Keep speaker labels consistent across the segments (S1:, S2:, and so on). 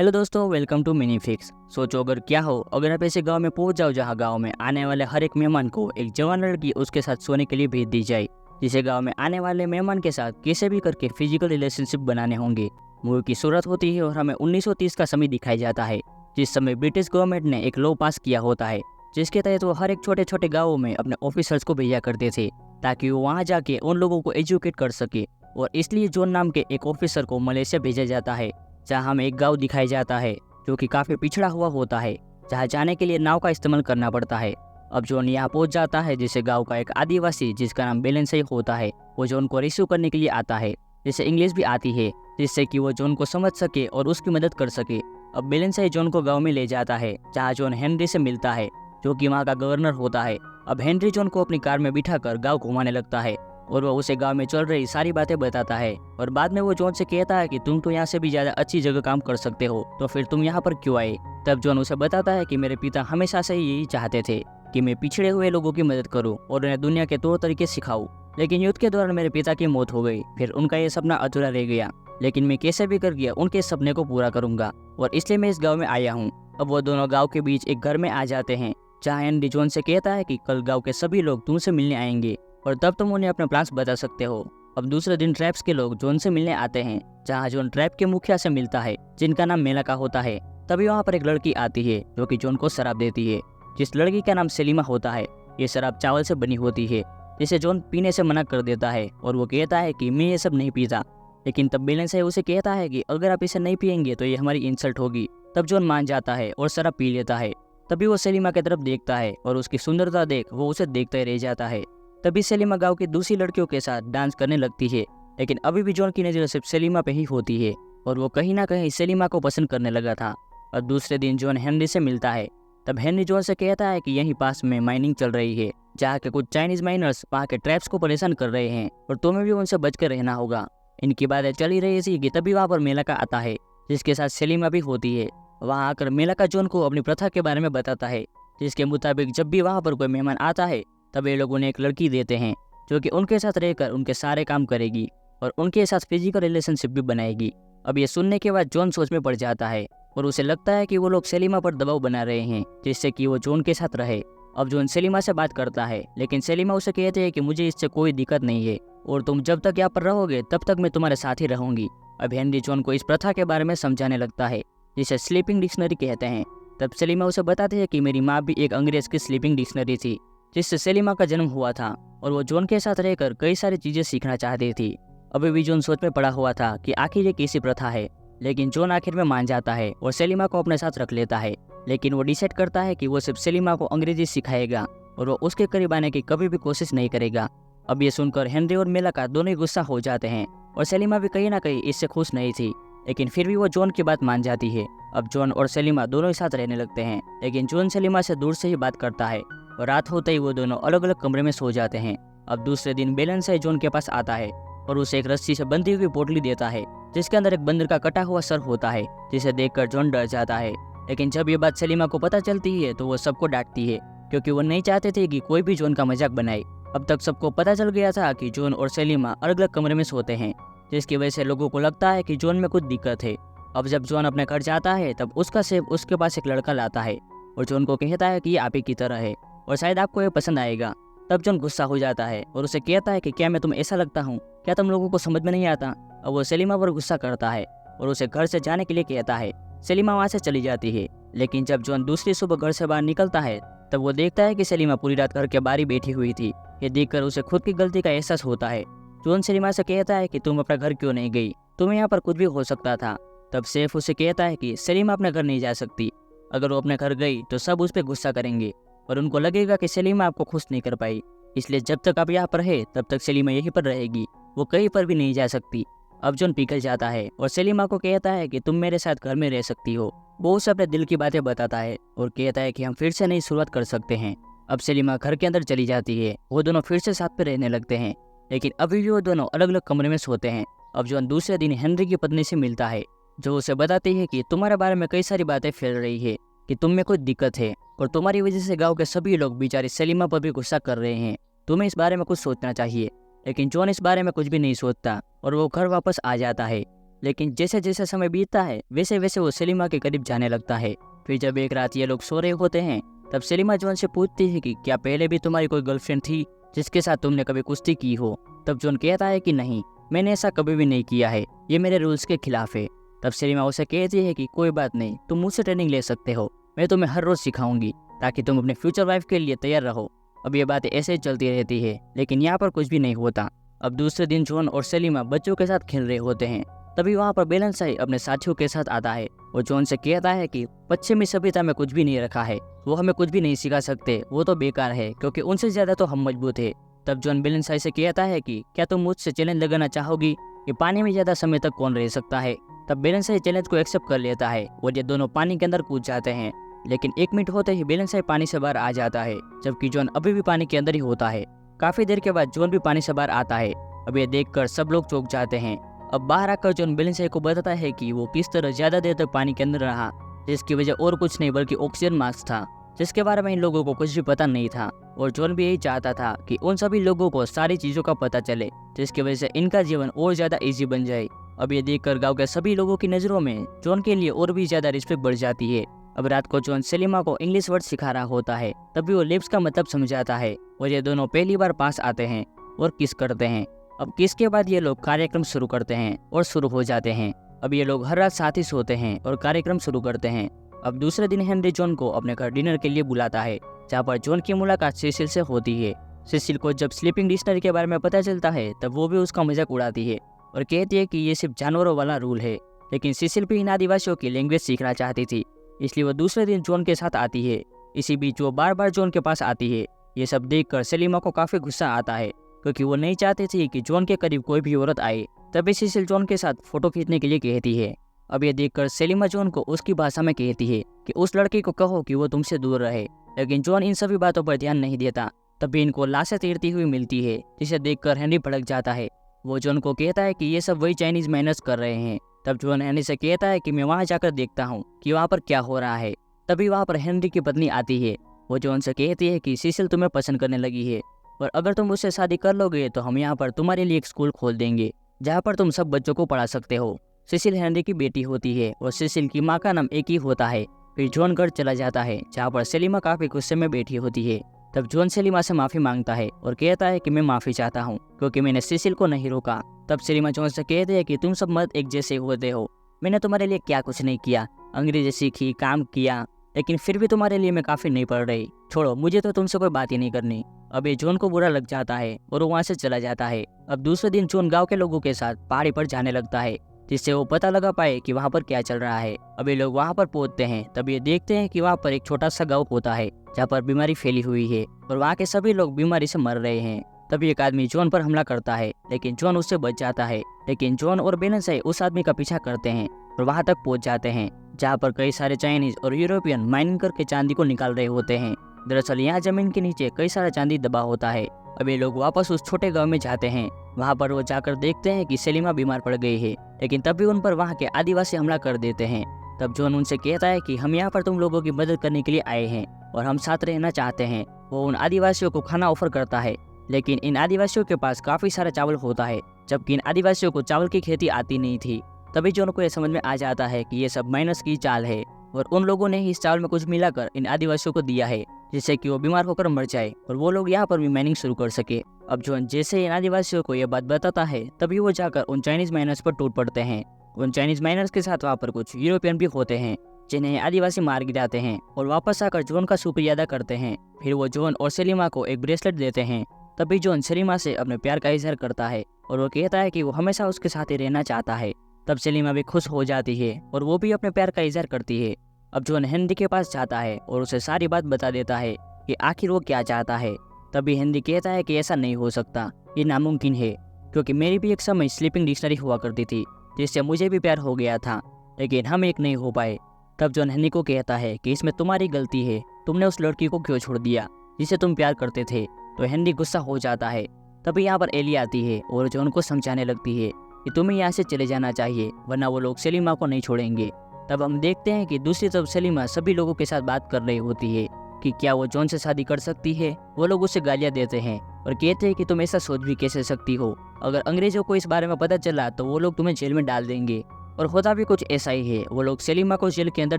S1: Hello दोस्तों, welcome to mini fix. सोचो अगर क्या हो अगर आप ऐसे गांव में पहुंच जाओ जहां गांव में आने वाले हर एक मेहमान को एक जवान लड़की उसके साथ सोने के लिए भेज दी जाए, जिसे गांव में आने वाले मेहमान के साथ कैसे भी करके फिजिकल रिलेशनशिप बनाने होंगे। मूवी की सूरत होती है और हमें 1930 का समय दिखाया जाता है, जिस समय ब्रिटिश गवर्नमेंट ने एक लॉ पास किया होता है, जिसके तहत वो हर एक छोटे छोटे गाँवों में अपने ऑफिसर्स को भेजा करते थे ताकि वो वहाँ जाके उन लोगों को एजुकेट कर सके। और इसलिए जॉन नाम के एक ऑफिसर को मलेशिया भेजा जाता है, जहाँ हमें एक गांव दिखाया जाता है जो कि काफी पिछड़ा हुआ होता है, जहाँ जाने के लिए नाव का इस्तेमाल करना पड़ता है। अब जॉन यहाँ पहुंच जाता है, जिसे गांव का एक आदिवासी जिसका नाम बेलेंसई होता है, वो जॉन को रिसीव करने के लिए आता है, जिसे इंग्लिश भी आती है, जिससे कि वो जॉन को समझ सके और उसकी मदद कर सके। अब बेलेंसई जॉन को गाँव में ले जाता है, जहाँ जॉन हेनरी से मिलता है, जो कि वहाँ का गवर्नर होता है। अब हेनरी जॉन को अपनी कार में बिठाकर गाँव घुमाने लगता है और वह उसे गांव में चल रही सारी बातें बताता है। और बाद में वो जॉन से कहता है कि तुम तो यहाँ से भी ज्यादा अच्छी जगह काम कर सकते हो, तो फिर तुम यहाँ पर क्यों आए। तब जॉन उसे बताता है कि मेरे पिता हमेशा से यही चाहते थे कि मैं पिछड़े हुए लोगों की मदद करूँ और उन्हें दुनिया के तौर तरीके सिखाऊं, लेकिन युद्ध के दौरान मेरे पिता की मौत हो गई, फिर उनका ये सपना अधूरा रह गया, लेकिन मैं कैसे भी कर गया उनके सपने को पूरा करूंगा और इसलिए मैं इस गाँव में आया हूँ। अब वो दोनों गाँव के बीच एक घर में आ जाते हैं, जहाँ हेनरी जॉन से कहता है कि कल गाँव के सभी लोग तुमसे मिलने आएंगे और तब तुम उन्हें अपने प्लान्स बता सकते हो। अब दूसरे दिन ट्रैप्स के लोग जॉन से मिलने आते हैं, जहां जॉन ट्रैप के मुखिया से मिलता है, जिनका नाम मेलाका होता है। तभी वहां पर एक लड़की आती है जो कि जॉन को शराब देती है, जिस लड़की का नाम सेलिमा होता है। ये शराब चावल से बनी होती है, जिसे जॉन पीने से मना कर देता है और वो कहता है कि मैं ये सब नहीं पीता। लेकिन तब बेलेंसई उसे कहता है कि अगर आप इसे नहीं पियेंगे तो ये हमारी इंसल्ट होगी। तब जॉन मान जाता है और शराब पी लेता है। तभी वो सेलिमा की तरफ देखता है और उसकी सुंदरता देख वो उसे देखता ही रह जाता है। तभी सेलिमा गांव की दूसरी लड़कियों के साथ डांस करने लगती है, लेकिन अभी भी जॉन की नजर सिर्फ सेलिमा पे ही होती है और वो कहीं ना कहीं सेलिमा को पसंद करने लगा था। और दूसरे दिन जॉन हेनरी से मिलता है। तब हेनरी जॉन से कहता है कि यहीं पास में माइनिंग चल रही है, जहाँ के कुछ चाइनीज माइनर्स वहाँ के ट्रैप्स को परेशान कर रहे हैं और तुम्हें भी उनसे बच कर रहना होगा। इनकी बातें चल ही रही थी कि तभी वहाँ पर मेलाका आता है, जिसके साथ सेलिमा भी होती है। वहाँ आकर मेलाका जॉन को अपनी प्रथा के बारे में बताता है, जिसके मुताबिक जब भी वहाँ पर कोई मेहमान आता है तब ये लोग उन्हें एक लड़की देते हैं, जो कि उनके साथ रहकर उनके सारे काम करेगी और उनके साथ फिजिकल रिलेशनशिप भी बनाएगी। अब ये सुनने के बाद जॉन सोच में पड़ जाता है और उसे लगता है कि वो लोग सेलिमा पर दबाव बना रहे हैं, जिससे कि वो जॉन के साथ रहे। अब जॉन सेलिमा से बात करता है, लेकिन सेलिमा उसे कहते हैं कि मुझे इससे कोई दिक्कत नहीं है और तुम जब तक यहाँ पर रहोगे तब तक मैं तुम्हारे साथ ही रहूंगी। अब हेनरी जॉन को इस प्रथा के बारे में समझाने लगता है, जिसे स्लीपिंग डिक्शनरी कहते हैं। तब सेलिमा उसे बताते हैं कि मेरी माँ भी एक अंग्रेज की स्लीपिंग डिक्शनरी थी, जिससे सेलिमा का जन्म हुआ था और वो जॉन के साथ रहकर कई सारी चीजें सीखना चाहती थी। अभी भी जॉन सोच में पड़ा हुआ था कि आखिर ये कैसी प्रथा है, लेकिन जॉन आखिर में मान जाता है और सेलिमा को अपने साथ रख लेता है। लेकिन वो डिसाइड करता है कि वो सिर्फ सेलिमा को अंग्रेजी सिखाएगा और वो उसके करीब आने की कभी भी कोशिश नहीं करेगा। अब ये सुनकर हेनरी और मेलाका दोनों ही गुस्सा हो जाते हैं और सेलिमा भी कहीं ना कहीं इससे खुश नहीं थी, लेकिन फिर भी वो जॉन की बात मान जाती है। अब जॉन और सेलिमा दोनों ही साथ रहने लगते हैं, लेकिन जॉन सेलिमा से दूर से ही बात करता है और रात होते ही वो दोनों अलग अलग कमरे में सो जाते हैं। अब दूसरे दिन बेलेंसई जॉन के पास आता है और उसे एक रस्सी से बंधी हुई पोटली देता है, जिसके अंदर एक बंदर का कटा हुआ सर होता है, जिसे देखकर जॉन डर जाता है। लेकिन जब ये बात सेलिमा को पता चलती है तो वो सबको डांटती है, क्योंकि वो नहीं चाहते थे कि कोई भी जॉन का मजाक बनाए। अब तक सबको पता चल गया था कि जॉन और सेलिमा अलग अलग कमरे में सोते हैं, जिसकी वजह से लोगों को लगता है कि जॉन में कुछ दिक्कत है। अब जब जॉन अपने घर जाता है तब उसका सेफ उसके पास एक लड़का लाता है और जॉन को कहता है कि ये आप ही की तरह है और शायद आपको ये पसंद आएगा। तब जॉन गुस्सा हो जाता है और उसे कहता है कि क्या मैं तुम ऐसा लगता हूँ, क्या तुम लोगों को समझ में नहीं आता। अब वो सेलिमा पर गुस्सा करता है और उसे घर से जाने के लिए कहता है। सेलिमा वहाँ से चली जाती है, लेकिन जब जॉन दूसरी सुबह घर से बाहर निकलता है तब वो देखता है कि सेलिमा पूरी रात घर के बाहर ही बैठी हुई थी। ये देखकर उसे खुद की गलती का एहसास होता है। जॉन सेलिमा से कहता है कि तुम अपना घर क्यों नहीं गई, तुम्हें यहाँ पर कुछ भी हो सकता था। तब सेफ उसे कहता है कि सेलिमा अपने घर नहीं जा सकती, अगर वो अपने घर गई तो सब उस पर गुस्सा करेंगे और उनको लगेगा कि सेलिमा आपको खुश नहीं कर पाई, इसलिए जब तक आप यहाँ पर है तब तक सेलिमा यहीं पर रहेगी, वो कहीं पर भी नहीं जा सकती। अब जॉन पिघल जाता है और सेलिमा को कहता है कि तुम मेरे साथ घर में रह सकती हो। वो उसे अपने दिल की बातें बताता है और कहता है कि हम फिर से नई शुरुआत कर सकते हैं। अब सेलिमा घर के अंदर चली जाती है, वो दोनों फिर से साथ पे रहने लगते हैं, लेकिन अभी भी वो दोनों अलग अलग कमरे में सोते हैं। अब जॉन दूसरे दिन हेनरी की पत्नी से मिलता है, जो उसे बताती है कि तुम्हारे बारे में कई सारी बातें फैल रही है कि तुम में कोई दिक्कत है और तुम्हारी वजह से गांव के सभी लोग बेचारी सेलिमा पर भी गुस्सा कर रहे हैं, तुम्हें इस बारे में कुछ सोचना चाहिए। लेकिन जॉन इस बारे में कुछ भी नहीं सोचता और वो घर वापस आ जाता है। लेकिन जैसे जैसे समय बीतता है वैसे वैसे वो सेलिमा के करीब जाने लगता है। फिर जब एक रात ये लोग सो रहे होते हैं तब सेलिमा जॉन से पूछती है कि क्या पहले भी तुम्हारी कोई गर्लफ्रेंड थी जिसके साथ तुमने कभी कुश्ती की हो। तब जॉन कहता है कि नहीं, मैंने ऐसा कभी भी नहीं किया है, ये मेरे रूल्स के खिलाफ है। तब सेलिमा उसे कहती है कि कोई बात नहीं, तुम मुझसे ट्रेनिंग ले सकते हो, मैं तुम्हें हर रोज सिखाऊंगी ताकि तुम अपने फ्यूचर वाइफ के लिए तैयार रहो। अब ये बातें ऐसे ही चलती रहती है लेकिन यहाँ पर कुछ भी नहीं होता। अब दूसरे दिन जॉन और सेलिमा बच्चों के साथ खेल रहे होते हैं। तभी वहाँ पर बेलेंसाई अपने साथियों के साथ आता है और जॉन से कहता है कि पश्चिमी सभ्यता में कुछ भी नहीं रखा है, वो हमें कुछ भी नहीं सिखा सकते, वो तो बेकार है क्योंकि उनसे ज्यादा तो हम मजबूत है। तब जॉन बेलेंसाई से कहता है कि क्या तुम मुझसे चैलेंज लगाना चाहोगी कि पानी में ज्यादा समय तक कौन रह सकता है। तब बेलेंसाई चैलेंज को एक्सेप्ट कर लेता है और ये दोनों पानी के अंदर कूद जाते हैं। लेकिन 1 मिनट होते ही बेलेंसाई पानी से बाहर आ जाता है जबकि जॉन अभी भी पानी के अंदर ही होता है। काफी देर के बाद जॉन भी पानी से बाहर आता है। अब ये देखकर सब लोग चौंक जाते हैं। अब बाहर आकर जॉन बेलेंसाई को बताता है कि वो किस तरह ज्यादा देर तक पानी के अंदर रहा, जिसकी वजह और कुछ नहीं बल्कि ऑक्सीजन मास्क था, जिसके बारे में इन लोगों को कुछ भी पता नहीं था। और जॉन भी यही चाहता था कि उन सभी लोगों को सारी चीजों का पता चले जिसकी वजह से इनका जीवन और ज्यादा इजी बन जाए। अब ये देखकर गांव के सभी लोगों की नजरों में जॉन के लिए और भी ज्यादा रिस्पेक्ट बढ़ जाती है। अब रात को जॉन सेलिमा को इंग्लिश वर्ड सिखा रहा होता है, तभी वो लिप्स का मतलब समझाता है और ये दोनों पहली बार पास आते हैं और किस करते हैं। अब किस के बाद ये लोग कार्यक्रम शुरू करते हैं और शुरू हो जाते हैं। अब ये लोग हर रात साथ ही सोते हैं और कार्यक्रम शुरू करते हैं। अब दूसरे दिन हेनरी जॉन को अपने घर डिनर के लिए बुलाता है जहाँ पर जॉन की मुलाकात सिसिल से होती है। सिसिल को जब स्लीपिंग डिक्शनरी के बारे में पता चलता है तब वो भी उसका मजाक उड़ाती है और कहती है कि ये सिर्फ जानवरों वाला रूल है। लेकिन सिसिल भी इन आदिवासियों की लैंग्वेज सीखना चाहती थी, इसलिए वो दूसरे दिन जॉन के साथ आती है। इसी बीच वो बार बार जॉन के पास आती है। ये सब देखकर सेलिमा को काफी गुस्सा आता है क्योंकि वो नहीं चाहती थी कि जॉन के करीब कोई भी औरत आए। तभी सिसिल जॉन के साथ फोटो खींचने के लिए कहती है। अब ये देखकर सेलिमा जॉन को उसकी भाषा में कहती है कि उस लड़की को कहो कि वो तुमसे दूर रहे, लेकिन जॉन इन सभी बातों पर ध्यान नहीं देता। तभी इनको लाशें तैरती हुई मिलती है जिसे देखकर हेनरी भड़क जाता है। वो जॉन को कहता है कि ये सब वही चाइनीज मैनर्स कर रहे हैं। तब जॉन हेनरी से कहता है कि मैं वहाँ जाकर देखता हूँ कि वहाँ पर क्या हो रहा है। तभी वहाँ पर हेनरी की पत्नी आती है। वो जॉन से कहती है कि सिसिल तुम्हें पसंद करने लगी है और अगर तुम उससे शादी कर लोगे तो हम यहाँ पर तुम्हारे लिए एक स्कूल खोल देंगे जहाँ पर तुम सब बच्चों को पढ़ा सकते हो। सिसिल हेनरी की बेटी होती है और सिसिल की माँ का नाम एक ही होता है। फिर जॉन घर चला जाता है जहाँ पर सेलिमा काफी गुस्से में बैठी होती है। तब जॉन सेलिमा से माफी मांगता है और कहता है कि मैं माफी चाहता हूँ क्योंकि मैंने सिसिल को नहीं रोका। तब सेलिमा जॉन से कहती है कि तुम सब मर्द एक जैसे होते हो, मैंने तुम्हारे लिए क्या कुछ नहीं किया, अंग्रेजी सीखी, काम किया, लेकिन फिर भी तुम्हारे लिए मैं काफी नहीं पढ़ रही, छोड़ो, मुझे तो तुमसे कोई बात ही नहीं करनी। अब ये जॉन को बुरा लग जाता है और वो वहाँ से चला जाता है। अब दूसरे दिन जॉन गाँव के लोगों के साथ पहाड़ी पर जाने लगता है जिससे वो पता लगा पाए कि वहाँ पर क्या चल रहा है। अब ये लोग वहाँ पर पहुंचते हैं तब ये देखते हैं कि वहाँ पर एक छोटा सा गाँव होता है जहाँ पर बीमारी फैली हुई है और वहाँ के सभी लोग बीमारी से मर रहे हैं। तभी एक आदमी जॉन पर हमला करता है लेकिन जॉन उससे बच जाता है। लेकिन जॉन और बेलेंसाई उस आदमी का पीछा करते हैं और वहाँ तक पहुँच जाते हैं जहाँ पर कई सारे चाइनीज और यूरोपियन माइनिंग करके चांदी को निकाल रहे होते हैं। दरअसल यहाँ जमीन के नीचे कई सारा चांदी दबा होता है। अब ये लोग वापस उस छोटे गांव में जाते हैं। वहाँ पर वो जाकर देखते हैं कि सेलिमा बीमार पड़ गई है, लेकिन तब भी उन पर वहाँ के आदिवासी हमला कर देते हैं। तब जॉन उनसे कहता है कि हम यहाँ पर तुम लोगों की मदद करने के लिए आए हैं और हम साथ रहना चाहते हैं। वो उन आदिवासियों को खाना ऑफर करता है, लेकिन इन आदिवासियों के पास काफी सारा चावल होता है जबकि इन आदिवासियों को चावल की खेती आती नहीं थी। तभी जॉन को यह समझ में आ जाता है कि ये सब माइनस की चाल है और उन लोगों ने ही इस चावल में कुछ मिलाकर इन आदिवासियों को दिया है जिससे कि वो बीमार होकर मर जाए और वो लोग यहाँ पर भी माइनिंग शुरू कर सके। अब जॉन जैसे इन आदिवासियों को यह बात बताता है तभी वो जाकर उन चाइनीज माइनर्स पर टूट पड़ते हैं। उन चाइनीज माइनर्स के साथ वहाँ पर कुछ यूरोपियन भी होते हैं जिन्हें आदिवासी मार गिराते हैं और वापस आकर जॉन का शुक्रिया अदा करते हैं। फिर वो जॉन और सेलिमा को एक ब्रेसलेट देते हैं। तभी जॉन सेलिमा से अपने प्यार का इजहार करता है और वो कहता है कि वो हमेशा उसके साथ ही रहना चाहता है। तब सेलिमा भी खुश हो जाती है और वो भी अपने प्यार का इजहार करती है। अब जॉन हेनरी के पास जाता है और उसे सारी बात बता देता है कि आखिर वो क्या चाहता है। तभी हेनरी कहता है कि ऐसा नहीं हो सकता, ये नामुमकिन है क्योंकि मेरी भी एक समय स्लीपिंग डिक्शनरी हुआ करती थी जिससे मुझे भी प्यार हो गया था, लेकिन हम एक नहीं हो पाए। तब जॉन हेनरी को कहता है कि इसमें तुम्हारी गलती है, तुमने उस लड़की को क्यों छोड़ दिया जिसे तुम प्यार करते थे। तो हेनरी गुस्सा हो जाता है। तभी यहाँ पर एली आती है और जॉन को समझाने लगती है कि तुम्हें यहाँ से चले जाना चाहिए वरना वो लोग सेलिमा को नहीं छोड़ेंगे। तब हम देखते हैं कि दूसरी तरफ सेलिमा सभी लोगों के साथ बात कर रही होती है कि क्या वो जॉन से शादी कर सकती है। वो लोग उसे गालियाँ देते हैं और कहते हैं कि तुम ऐसा सोच भी कैसे सकती हो, अगर अंग्रेजों को इस बारे में पता चला तो वो लोग तुम्हें जेल में डाल देंगे। और होता भी कुछ ऐसा ही है, वो लोग सेलिमा को जेल के अंदर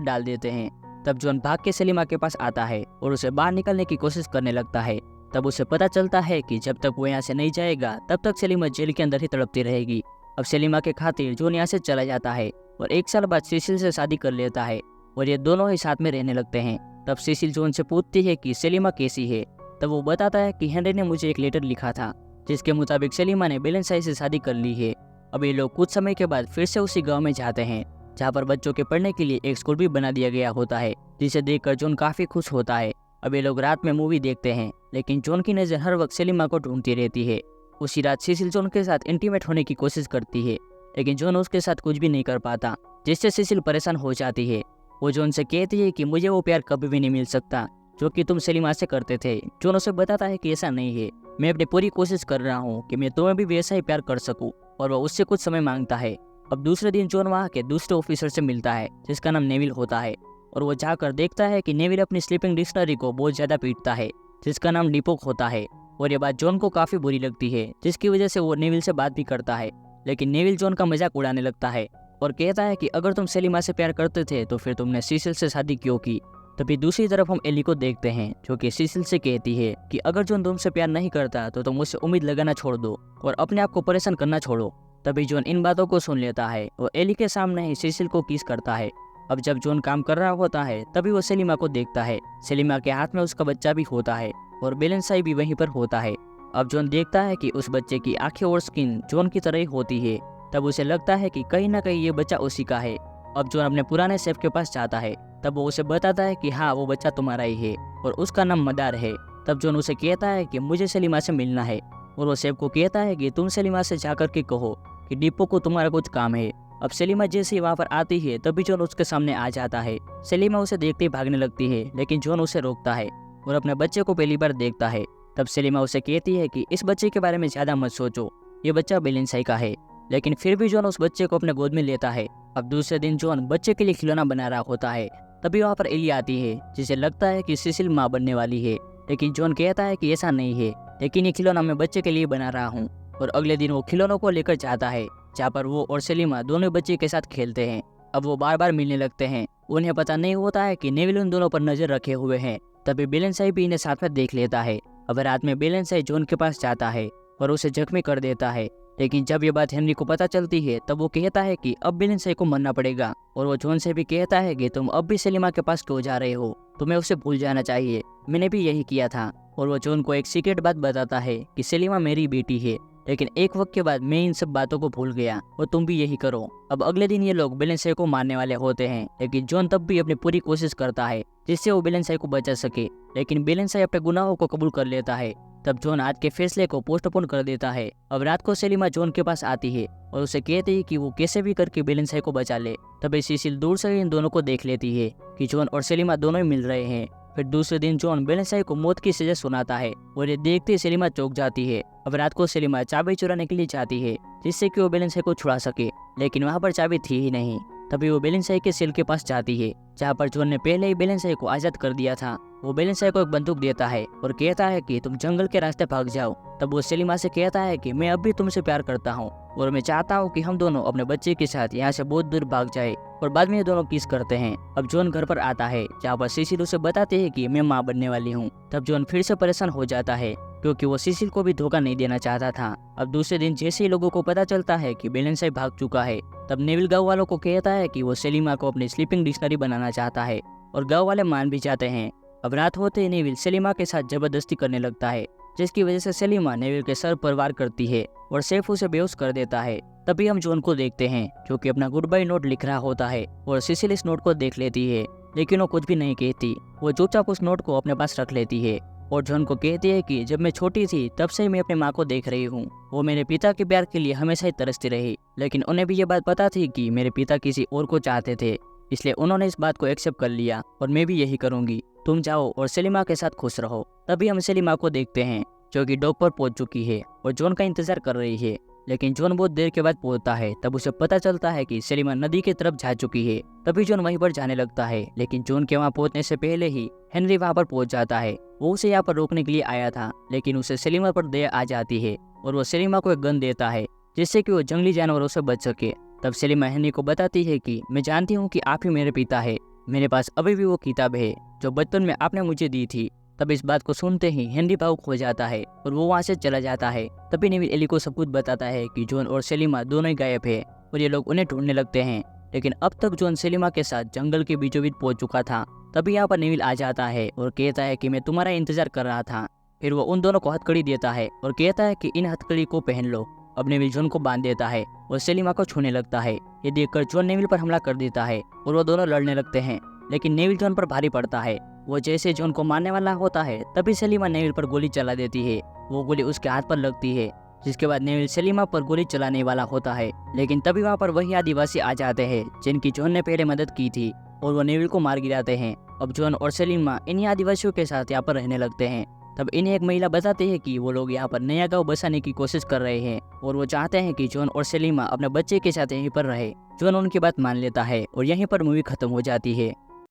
S1: डाल देते हैं। तब जॉन भाग के सेलिमा के पास आता है और उसे बाहर निकलने की कोशिश करने लगता है। तब उसे पता चलता है कि जब तक वो यहाँ से नहीं जाएगा तब तक सेलिमा जेल के अंदर ही तड़पती रहेगी। अब सेलिमा के खातिर जॉन यहाँ से चला जाता है और 1 साल बाद सिसिल से शादी कर लेता है और ये दोनों ही साथ में रहने लगते हैं। तब सिसिल जॉन से पूछती है कि सेलिमा कैसी है। तब वो बताता है कि हेनरी ने मुझे एक लेटर लिखा था जिसके मुताबिक सेलिमा ने बेलेंसाई से शादी कर ली है। अब ये लोग कुछ समय के बाद फिर से उसी गाँव में जाते हैं जहाँ पर बच्चों के पढ़ने के लिए एक स्कूल भी बना दिया गया होता है, जिसे देखकर जॉन काफी खुश होता है। अब ये लोग रात में मूवी देखते हैं, लेकिन जॉन की नजर हर वक्त सेलिमा को ढूंढती रहती है। उसी रात सिसिल जॉन के साथ इंटीमेट होने की कोशिश करती है, लेकिन जॉन उसके साथ कुछ भी नहीं कर पाता, जिससे सिसिल परेशान हो जाती है। वो जॉन से कहती है कि मुझे वो प्यार कभी भी नहीं मिल सकता जो कि तुम सेलिमा से करते थे। जॉन उसे बताता है कि ऐसा नहीं है, मैं अपनी पूरी कोशिश कर रहा हूँ कि मैं तुम्हें भी वैसा ही प्यार कर सकूँ, और वह उससे कुछ समय मांगता है। अब दूसरे दिन जॉन वहाँ के दूसरे ऑफिसर से मिलता है जिसका नाम नेविल होता है, और वो जाकर देखता है कि नेविल अपनी स्लीपिंग डिक्शनरी को बहुत ज्यादा पीटता है जिसका नाम डिपोक होता है। और ये बात जॉन को काफी बुरी लगती है, जिसकी वजह से वो नेविल से बात भी करता है। लेकिन नेविल जॉन का मजाक उड़ाने लगता है और कहता है कि अगर तुम सेलिमा से प्यार करते थे तो फिर तुमने सिसिल से शादी क्यों की। तभी दूसरी तरफ हम एली को देखते हैं जो कि सिसिल से कहती है कि अगर जॉन तुमसे प्यार नहीं करता तो तुम मुझसे उम्मीद लगाना छोड़ दो और अपने आप को परेशान करना छोड़ो। तभी जॉन इन बातों को सुन लेता है और एली के सामने ही सिसिल को किस करता है। अब जब जॉन काम कर रहा होता है तभी वो सेलिमा को देखता है। सेलिमा के हाथ में उसका बच्चा भी होता है और बेलेंसाई भी वहीं पर होता है। अब जॉन देखता है कि उस बच्चे की आंखें और स्किन जॉन की तरह ही होती है। तब उसे लगता है कि कहीं ना कहीं ये बच्चा उसी का है। अब जॉन अपने पुराने शेफ के पास जाता है, तब वो उसे बताता है कि हाँ वो बच्चा तुम्हारा ही है और उसका नाम मदार है। तब जॉन उसे कहता है कि मुझे सेलिमा से मिलना है, और वो शेफ को कहता है कि तुम सेलिमा से जाकर के कहो कि डिपो को तुम्हारा कुछ काम है। अब सेलिमा जैसे ही वहाँ पर आती है तभी जॉन उसके सामने आ जाता है। सेलिमा उसे देखते ही भागने लगती है, लेकिन जॉन उसे रोकता है और अपने बच्चे को पहली बार देखता है। तब सेलिमा उसे कहती है कि इस बच्चे के बारे में ज्यादा मत सोचो, ये बच्चा बेलेंसाई का है। लेकिन फिर भी जॉन उस बच्चे को अपने गोद में लेता है। अब दूसरे दिन जॉन बच्चे के लिए खिलौना बना रहा होता है, तभी वहाँ पर एली आती है जिसे लगता है कि सिसिल माँ बनने वाली है। लेकिन जॉन कहता है कि ऐसा नहीं है, लेकिन ये खिलौना मैं बच्चे के लिए बना रहा हूँ। और अगले दिन वो खिलौनों को लेकर जाता है जहाँ पर वो और सेलिमा दोनों बच्चे के साथ खेलते हैं। अब वो बार बार मिलने लगते हैं। उन्हें पता नहीं होता है कि नेविल उन दोनों पर नजर रखे हुए हैं। तभी बेलेंसाई भी इन्हें साथ में देख लेता है। अब रात में बेलेंसाई जॉन के पास जाता है और उसे जख्मी कर देता है। लेकिन जब ये बात हेनरी को पता चलती है तब वो कहता है कि अब बेलेंसाई को मरना पड़ेगा, और वो जॉन से भी कहता है कि तुम अब भी सेलिमा के पास क्यों जा रहे हो, तुम्हें उसे भूल जाना चाहिए, मैंने भी यही किया था। और वो जॉन को एक सीक्रेट बात बताता है कि सेलिमा मेरी बेटी है, लेकिन एक वक्त के बाद मैं इन सब बातों को भूल गया और तुम भी यही करो। अब अगले दिन ये लोग बेलेंसाई को मारने वाले होते हैं, लेकिन जॉन तब भी अपनी पूरी कोशिश करता है जिससे वो बेलेंसाई को बचा सके। लेकिन बेलेंसाई अपने गुनाहों को कबूल कर लेता है। तब जॉन आज के फैसले को पोस्टपोन कर देता है। अब रात को सेलिमा जॉन के पास आती है और उसे कहती है कि वो कैसे भी करके बेलेंसाई को बचा ले। तभी सिसिल दूर से इन दोनों को देख लेती है कि जॉन और सेलिमा दोनों ही मिल रहे हैं। फिर दूसरे दिन जॉन बेलेंसाई को मौत की सजा सुनाता है और ये देखते ही सेलिमा चौंक जाती है। अब रात को सेलिमा चाबी चुराने के लिए जाती है जिससे कि वो बेलेंसाई को छुड़ा सके, लेकिन वहाँ पर चाबी थी ही नहीं। तभी वो बेलेंसाई के सेल के पास जाती है जहाँ पर जॉन ने पहले ही बेलेंसाई को आजाद कर दिया था। वो बेलेंसाई को एक बंदूक देता है और कहता है कि तुम जंगल के रास्ते भाग जाओ। तब वो सेलिमा से कहता है कि मैं अब भी तुमसे प्यार करता हूँ और मैं चाहता हूँ कि हम दोनों अपने बच्चे के साथ यहाँ से बहुत दूर भाग जाए। और बाद में ये दोनों किस करते हैं। अब जॉन घर पर आता है जहाँ पर सिसिल उसे बताते है कि मैं माँ बनने वाली हूँ। तब जॉन फिर से परेशान हो जाता है क्योंकि वो सिसिल को भी धोखा नहीं देना चाहता था। अब दूसरे दिन जैसे ही लोगों को पता चलता है कि बेलेंसाई भाग चुका है, तब नेविल गाँव वालों को कहता है कि वो सेलिमा को अपनी स्लीपिंग डिक्शनरी बनाना चाहता है, और गाँव वाले मान भी जाते हैं। अब रात होते ही नेविल सेलिमा के साथ जबरदस्ती करने लगता है, जिसकी वजह से सेलिमा नेविल के सर पर वार करती है और सेफ उसे बेहोश कर देता है। तभी हम जॉन को देखते हैं जो कि अपना गुड बाय नोट लिख रहा होता है, और सिसिल इस नोट को देख लेती है, लेकिन वो कुछ भी नहीं कहती। वो चुपचाप उस नोट को अपने पास रख लेती है और जॉन को कहती है कि जब मैं छोटी थी तब से मैं अपनी माँ को देख रही हूँ। वो मेरे पिता के प्यार के लिए हमेशा ही तरसती रही, लेकिन उन्हें भी ये बात पता थी कि मेरे पिता किसी और को चाहते थे, इसलिए उन्होंने इस बात को एक्सेप्ट कर लिया और मैं भी यही करूंगी। तुम जाओ और सेलिमा के साथ खुश रहो। तभी हम सेलिमा को देखते हैं जो कि डॉक पर पहुंच चुकी है और जॉन का इंतजार कर रही है। लेकिन जॉन बहुत देर के बाद पहुंचता है। तब उसे पता चलता है कि सेलिमा नदी की तरफ जा चुकी है। तभी जॉन वहीं पर जाने लगता है, लेकिन जॉन के वहां पहुंचने से पहले ही हेनरी वहां पर पहुंच जाता है। वो उसे यहाँ पर रोकने के लिए आया था, लेकिन उसे सेलिमा पर दया आ जाती है और वो सेलिमा को एक गन देता है जिससे कि वो जंगली जानवरों से बच सके। तब सेलिमा हेनरी को बताती है कि मैं जानती हूँ कि आप ही मेरे पिता है, मेरे पास अभी भी वो किताब है जो बचपन में आपने मुझे दी थी। तब इस बात को सुनते ही हेनरी भावुक हो जाता है और वो वहाँ से चला जाता है। तभी नेविल एली को सब कुछ बताता है कि जॉन और सेलिमा दोनों ही गायब है और ये लोग उन्हें ढूंढने लगते हैं। लेकिन अब तक जॉन सेलिमा के साथ जंगल के बीचों बीच पहुंच चुका था। तभी यहाँ पर नेविल आ जाता है और कहता है कि मैं तुम्हारा इंतजार कर रहा था। फिर वो उन दोनों को हथकड़ी देता है और कहता है कि इन हथकड़ी को पहन लो। अब नेविल जॉन को बांध देता है और सेलिमा को छूने लगता है। ये देखकर जॉन नेविल पर हमला कर देता है और वो दोनों लड़ने लगते हैं, लेकिन नेविल जॉन पर भारी पड़ता है। वो जैसे जॉन को मारने वाला होता है तभी सेलिमा नेविल पर गोली चला देती है। वो गोली उसके हाथ पर लगती है, जिसके बाद नेविल सेलिमा पर गोली चलाने वाला होता है। लेकिन तभी वहाँ पर वही आदिवासी आ जाते हैं जिनकी जॉन ने पहले मदद की थी और वो नेविल को मार गिराते हैं। अब जॉन और सेलिमा इन्हीं आदिवासियों के साथ यहाँ पर रहने लगते हैं। तब इन्हें एक महिला बताती है कि वो लोग यहाँ पर नया गांव बसाने की कोशिश कर रहे हैं और वो चाहते हैं कि जॉन और सेलिमा अपने बच्चे के साथ यहीं पर रहे। जॉन उनकी बात मान लेता है और यहीं पर मूवी खत्म हो जाती है।